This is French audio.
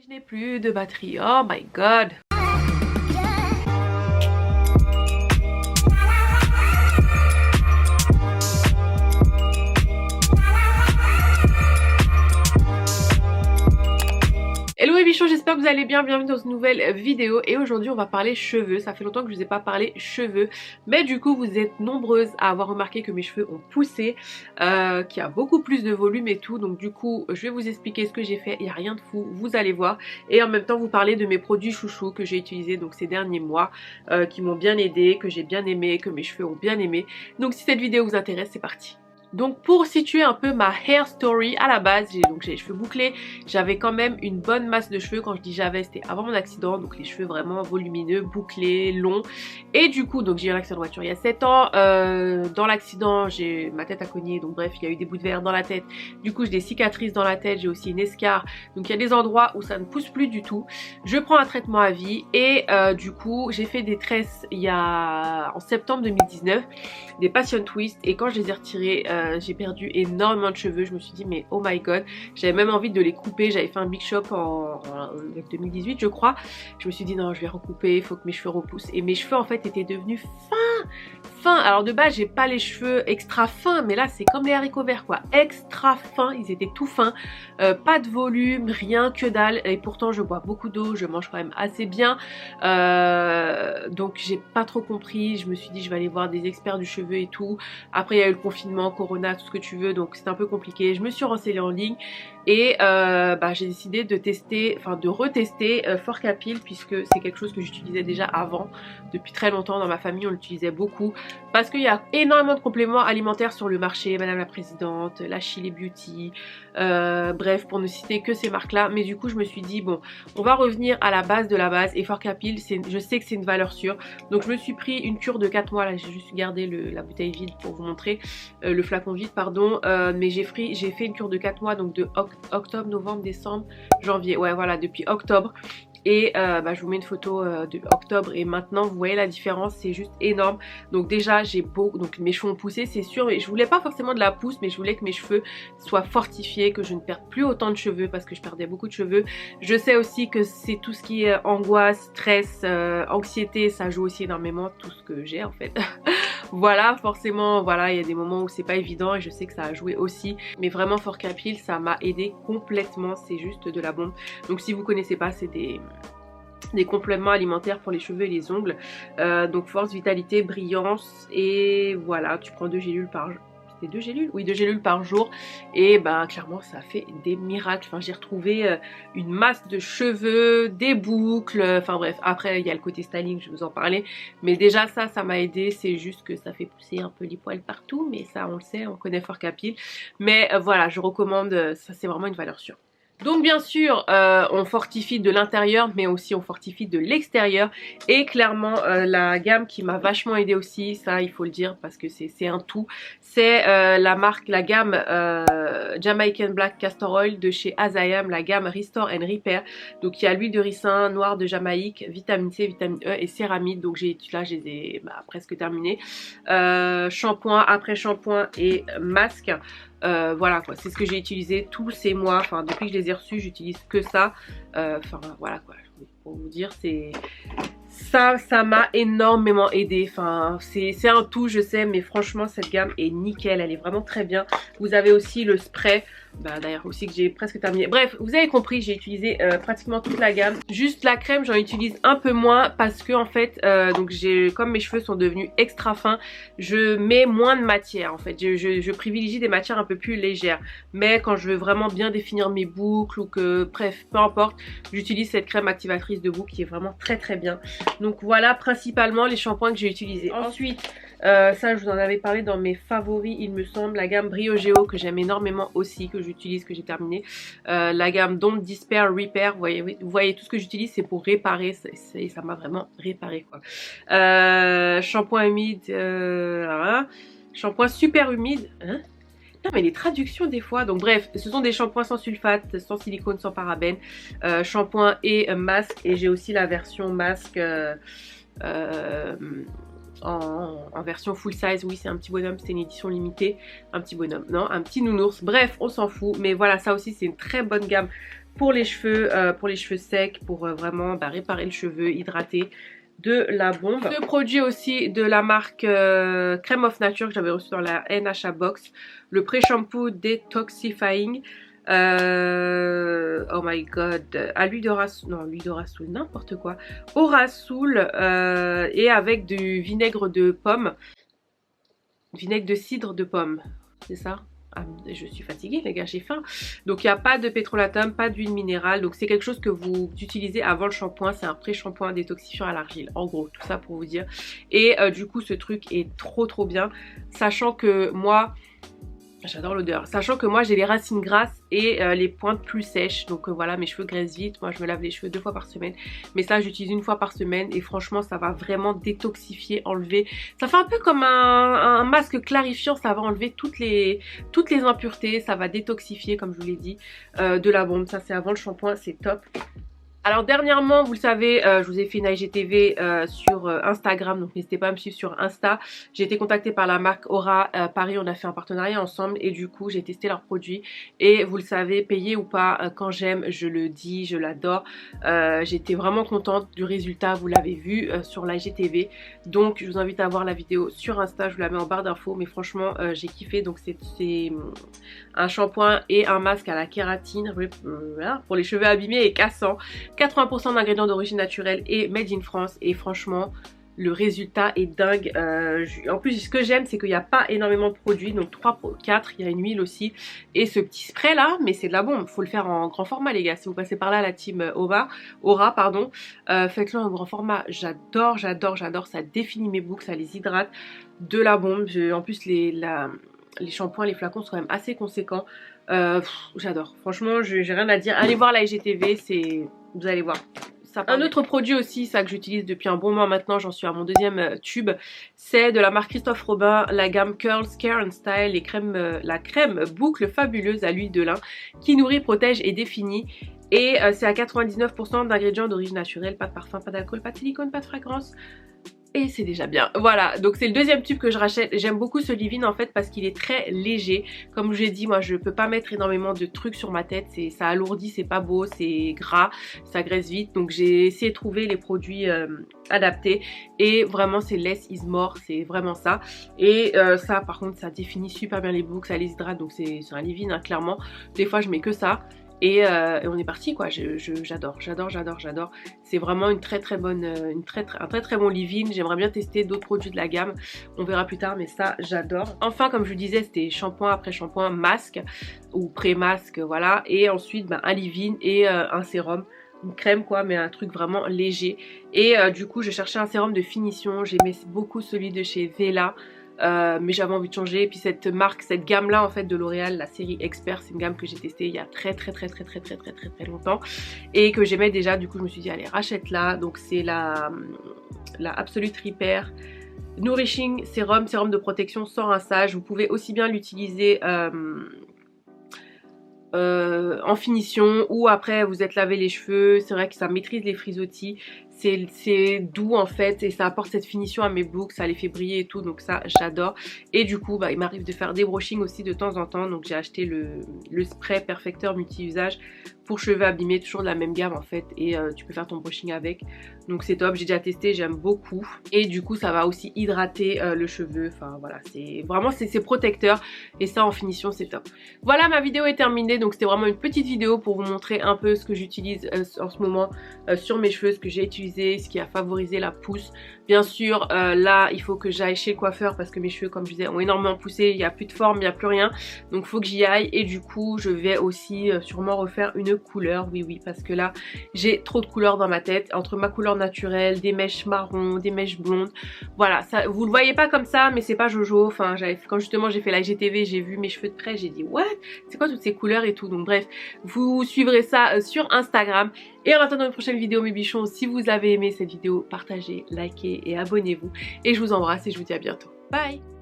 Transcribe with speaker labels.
Speaker 1: Je n'ai plus de batterie, oh my god. Hello mes bichons, j'espère que vous allez bien, bienvenue dans une nouvelle vidéo et aujourd'hui on va parler cheveux. Ça fait longtemps que je vous ai pas parlé cheveux, mais du coup vous êtes nombreuses à avoir remarqué que mes cheveux ont poussé, qu'il y a beaucoup plus de volume et tout, donc du coup je vais vous expliquer ce que j'ai fait, il n'y a rien de fou, vous allez voir, et en même temps vous parler de mes produits chouchous que j'ai utilisés donc ces derniers mois, qui m'ont bien aidé, que j'ai bien aimé, que mes cheveux ont bien aimé. Donc si cette vidéo vous intéresse, c'est parti. Donc pour situer un peu ma hair story, à la base j'ai les cheveux bouclés, j'avais quand même une bonne masse de cheveux. Quand je dis j'avais, c'était avant mon accident, donc les cheveux vraiment volumineux, bouclés, longs. Et du coup donc j'ai eu un accident de voiture il y a 7 ans, dans l'accident j'ai ma tête a cogné, donc bref il y a eu des bouts de verre dans la tête, du coup j'ai des cicatrices dans la tête, j'ai aussi une escarre, donc il y a des endroits où ça ne pousse plus du tout. Je prends un traitement à vie et du coup j'ai fait des tresses en septembre 2019, des passion twist, et quand je les ai retirées j'ai perdu énormément de cheveux. Je me suis dit mais oh my god, j'avais même envie de les couper. J'avais fait un big shop en 2018 je crois. Je me suis dit non, je vais recouper, il faut que mes cheveux repoussent, et mes cheveux en fait étaient devenus fins. Alors de base j'ai pas les cheveux extra fins, mais là c'est comme les haricots verts quoi, extra fins, ils étaient tout fins, pas de volume, rien, que dalle, et pourtant je bois beaucoup d'eau, je mange quand même assez bien, donc j'ai pas trop compris. Je me suis dit je vais aller voir des experts du cheveu et tout. Après il y a eu le confinement, Corona, tout ce que tu veux, donc c'est un peu compliqué. Je me suis renseignée en ligne et j'ai décidé de tester, enfin de retester Forcapil, puisque c'est quelque chose que j'utilisais déjà avant, depuis très longtemps. Dans ma famille on l'utilisait beaucoup parce qu'il y a énormément de compléments alimentaires sur le marché, Madame la Présidente, la Chili Beauty, bref pour ne citer que ces marques là. Mais du coup je me suis dit bon, on va revenir à la base de la base, et Forcapil je sais que c'est une valeur sûre, donc je me suis pris une cure de 4 mois. Là j'ai juste gardé la bouteille vide pour vous montrer, le flacon vide pardon, mais j'ai fait une cure de 4 mois, donc de octobre, novembre, décembre, janvier, ouais voilà, depuis octobre. Et je vous mets une photo de octobre et maintenant vous voyez la différence, c'est juste énorme. Donc déjà donc mes cheveux ont poussé c'est sûr, mais je voulais pas forcément de la pousse, mais je voulais que mes cheveux soient fortifiés, que je ne perde plus autant de cheveux parce que je perdais beaucoup de cheveux. Je sais aussi que c'est tout ce qui est angoisse, stress, anxiété, ça joue aussi énormément, tout ce que j'ai en fait. Voilà, forcément, voilà, il y a des moments où c'est pas évident et je sais que ça a joué aussi. Mais vraiment Forcapil, ça m'a aidé complètement, c'est juste de la bombe. Donc si vous connaissez pas, c'est des compléments alimentaires pour les cheveux et les ongles. Donc force, vitalité, brillance, et voilà, tu prends 2 gélules par jour. C'était 2 gélules? Oui, 2 gélules par jour. Et clairement ça fait des miracles. Enfin j'ai retrouvé une masse de cheveux, des boucles, enfin bref. Après il y a le côté styling, je vais vous en parler. Mais déjà ça m'a aidé. C'est juste que ça fait pousser un peu les poils partout, mais ça on le sait, on connaît Forcapil. Mais voilà, je recommande, ça c'est vraiment une valeur sûre. Donc bien sûr on fortifie de l'intérieur, mais aussi on fortifie de l'extérieur, et clairement la gamme qui m'a vachement aidé aussi, ça il faut le dire parce que c'est un tout, c'est la gamme Jamaican Black Castor Oil de chez Azayam, la gamme Restore and Repair. Donc il y a l'huile de ricin, noir de Jamaïque, vitamine C, vitamine E et céramide. Donc là je les ai presque terminés. Shampoing, après shampoing et masque. Voilà quoi, c'est ce que j'ai utilisé tous ces mois, enfin depuis que je les ai reçus j'utilise que ça, enfin voilà quoi, pour vous dire c'est ça m'a énormément aidé. Enfin c'est un tout je sais, mais franchement cette gamme est nickel, elle est vraiment très bien. Vous avez aussi le spray, d'ailleurs aussi que j'ai presque terminé. Bref vous avez compris, j'ai utilisé pratiquement toute la gamme. Juste la crème j'en utilise un peu moins parce que en fait donc comme mes cheveux sont devenus extra fins, je mets moins de matière en fait, je privilégie des matières un peu plus légères. Mais quand je veux vraiment bien définir mes boucles ou que bref peu importe, j'utilise cette crème activatrice de boucle qui est vraiment très très bien. Donc voilà principalement les shampoings que j'ai utilisés. Ensuite ça je vous en avais parlé dans mes favoris il me semble, la gamme Briogeo que j'aime énormément aussi, que j'utilise, que j'ai terminé. La gamme Don't Despair Repair, vous voyez tout ce que j'utilise c'est pour réparer, ça m'a vraiment réparé quoi. Shampoing humide, shampoing super humide, hein? Non mais les traductions des fois, donc bref, ce sont des shampoings sans sulfate, sans silicone, sans parabènes, shampoing et masque, et j'ai aussi la version masque en version full size. Oui c'est un petit bonhomme, c'est une édition limitée, un petit bonhomme, non un petit nounours, bref on s'en fout, mais voilà ça aussi c'est une très bonne gamme pour les cheveux secs, pour vraiment réparer le cheveu, hydrater, de la bombe. Ce produit aussi de la marque Crème of Nature que j'avais reçu dans la NHA Box, le pré-shampoo Detoxifying. Oh my god, à l'huile de rasoul, non l'huile de rasoul, n'importe quoi, au rasoul et avec du vinaigre de pomme, vinaigre de cidre de pomme, c'est ça? Ah, je suis fatiguée les gars, j'ai faim. Donc il n'y a pas de pétrolatum, pas d'huile minérale. Donc c'est quelque chose que vous utilisez avant le shampoing. C'est un pré-shampoing détoxifiant à l'argile. En gros, tout ça pour vous dire. Et du coup ce truc est trop bien. Sachant que moi... J'adore l'odeur. Sachant que moi j'ai les racines grasses et les pointes plus sèches. Donc voilà, mes cheveux graissent vite. Moi je me lave les cheveux 2 fois par semaine. Mais ça j'utilise 1 fois par semaine. Et franchement ça va vraiment détoxifier, enlever. Ça fait un peu comme un masque clarifiant. Ça va enlever toutes les impuretés. Ça va détoxifier comme je vous l'ai dit. De la bombe. Ça c'est avant le shampoing. C'est top. Alors dernièrement, vous le savez, je vous ai fait une IGTV sur Instagram, donc n'hésitez pas à me suivre sur Insta. J'ai été contactée par la marque Aura Paris, on a fait un partenariat ensemble et du coup j'ai testé leurs produits. Et vous le savez, payé ou pas, quand j'aime, je le dis, je l'adore. J'étais vraiment contente du résultat, vous l'avez vu sur l'IGTV. Donc je vous invite à voir la vidéo sur Insta, je vous la mets en barre d'infos. Mais franchement, j'ai kiffé, donc c'est un shampoing et un masque à la kératine pour les cheveux abîmés et cassants. 80% d'ingrédients d'origine naturelle et made in France et franchement le résultat est dingue. En plus ce que j'aime c'est qu'il n'y a pas énormément de produits, donc 3 pour 4, il y a une huile aussi et ce petit spray là, mais c'est de la bombe, faut le faire en grand format les gars. Si vous passez par là la team Aura pardon, faites-le en grand format. J'adore, ça définit mes boucles, ça les hydrate, de la bombe. En plus les shampoings, les flacons sont quand même assez conséquents. J'adore, franchement j'ai rien à dire, allez voir la IGTV, vous allez voir. Un autre produit aussi, ça que j'utilise depuis un bon moment maintenant, j'en suis à mon 2e tube, c'est de la marque Christophe Robin, la gamme Curls Care and Style, la crème boucle fabuleuse à l'huile de lin qui nourrit, protège et définit. Et c'est à 99% d'ingrédients d'origine naturelle, pas de parfum, pas d'alcool, pas de silicone, pas de fragrance. Et c'est déjà bien. Voilà, donc c'est le 2e tube que je rachète. J'aime beaucoup ce leave-in en fait parce qu'il est très léger. Comme je l'ai dit, moi je peux pas mettre énormément de trucs sur ma tête. Ça alourdit, c'est pas beau, c'est gras, ça graisse vite. Donc j'ai essayé de trouver les produits adaptés. Et vraiment c'est less is more, c'est vraiment ça. Et ça par contre ça définit super bien les boucles, ça les hydrate. Donc c'est un leave-in hein, clairement. Des fois je mets que ça. Et on est parti quoi, j'adore. C'est vraiment une très bonne, un très bon leave-in. J'aimerais bien tester d'autres produits de la gamme, on verra plus tard, mais ça j'adore. Enfin comme je vous disais, c'était shampoing après shampoing, masque ou pré-masque, voilà. Et ensuite un leave-in et un sérum, une crème quoi, mais un truc vraiment léger. Et du coup je cherchais un sérum de finition, j'aimais beaucoup celui de chez Vela. Mais j'avais envie de changer. Et puis cette marque, cette gamme là en fait de L'Oréal, la série Expert, c'est une gamme que j'ai testée il y a très longtemps et que j'aimais déjà. Du coup je me suis dit allez rachète la. Donc c'est la Absolute Repair Nourishing sérum de protection sans rinçage. Vous pouvez aussi bien l'utiliser en finition ou après vous êtes lavé les cheveux. C'est vrai que ça maîtrise les frisottis, c'est doux en fait et ça apporte cette finition à mes boucles, ça les fait briller et tout, donc ça j'adore. Et du coup il m'arrive de faire des brushings aussi de temps en temps, donc j'ai acheté le spray perfecteur multi-usage pour cheveux abîmés, toujours de la même gamme en fait, et tu peux faire ton brushing avec, donc c'est top, j'ai déjà testé, j'aime beaucoup. Et du coup ça va aussi hydrater le cheveu, enfin voilà, c'est vraiment c'est protecteur et ça en finition c'est top. Voilà, ma vidéo est terminée, donc c'était vraiment une petite vidéo pour vous montrer un peu ce que j'utilise en ce moment sur mes cheveux, ce que j'ai utilisé, ce qui a favorisé la pousse. Bien sûr là il faut que j'aille chez le coiffeur parce que mes cheveux comme je disais ont énormément poussé, il n'y a plus de forme, il n'y a plus rien, donc il faut que j'y aille. Et du coup je vais aussi sûrement refaire une couleur, oui parce que là j'ai trop de couleurs dans ma tête, entre ma couleur naturelle, des mèches marron, des mèches blondes, voilà, ça, vous le voyez pas comme ça mais c'est pas Jojo, enfin quand justement j'ai fait la IGTV, j'ai vu mes cheveux de près, j'ai dit what, c'est quoi toutes ces couleurs et tout. Donc bref, vous suivrez ça sur Instagram. Et en attendant une prochaine vidéo mes bichons, si vous avez aimé cette vidéo, partagez, likez et abonnez-vous. Et je vous embrasse et je vous dis à bientôt. Bye!